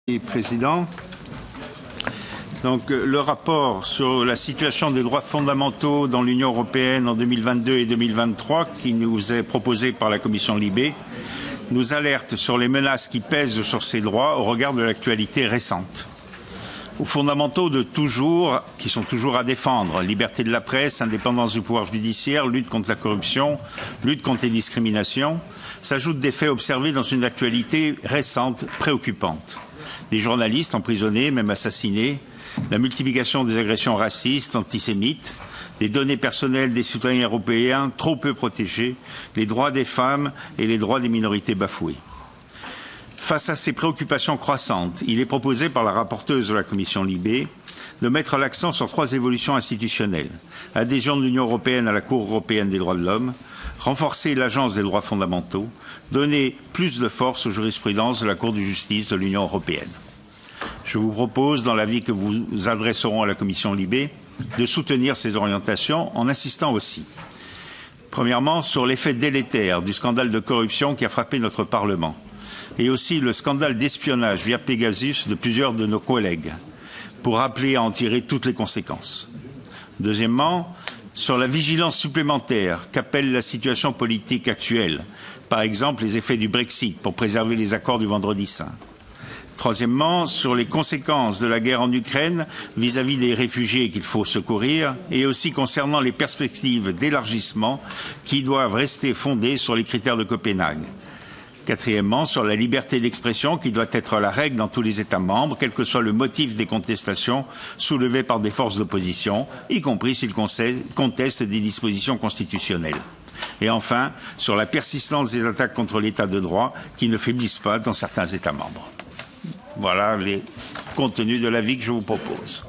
Monsieur le Président, le rapport sur la situation des droits fondamentaux dans l'Union européenne en 2022 et 2023 qui nous est proposé par la Commission Libé nous alerte sur les menaces qui pèsent sur ces droits au regard de l'actualité récente. Aux fondamentaux de toujours, qui sont toujours à défendre, liberté de la presse, indépendance du pouvoir judiciaire, lutte contre la corruption, lutte contre les discriminations, s'ajoutent des faits observés dans une actualité récente préoccupante. Des journalistes emprisonnés, même assassinés, la multiplication des agressions racistes, antisémites, des données personnelles des citoyens européens trop peu protégées, les droits des femmes et les droits des minorités bafoués. Face à ces préoccupations croissantes, il est proposé par la rapporteuse de la Commission Libé de mettre l'accent sur 3 évolutions institutionnelles. Adhésion de l'Union européenne à la Cour européenne des droits de l'homme, renforcer l'Agence des droits fondamentaux, donner plus de force aux jurisprudences de la Cour de justice de l'Union européenne. Je vous propose, dans l'avis que vous adresserons à la Commission Libé, de soutenir ces orientations en insistant aussi, premièrement, sur l'effet délétère du scandale de corruption qui a frappé notre Parlement, et aussi le scandale d'espionnage via Pegasus de plusieurs de nos collègues, pour rappeler à en tirer toutes les conséquences. Deuxièmement, sur la vigilance supplémentaire qu'appelle la situation politique actuelle, par exemple les effets du Brexit pour préserver les accords du Vendredi saint. Troisièmement, sur les conséquences de la guerre en Ukraine vis-à-vis des réfugiés qu'il faut secourir et aussi concernant les perspectives d'élargissement qui doivent rester fondées sur les critères de Copenhague. Quatrièmement, sur la liberté d'expression qui doit être la règle dans tous les États membres, quel que soit le motif des contestations soulevées par des forces d'opposition, y compris s'ils contestent des dispositions constitutionnelles. Et enfin, sur la persistance des attaques contre l'État de droit qui ne faiblissent pas dans certains États membres. Voilà les contenus de l'avis que je vous propose.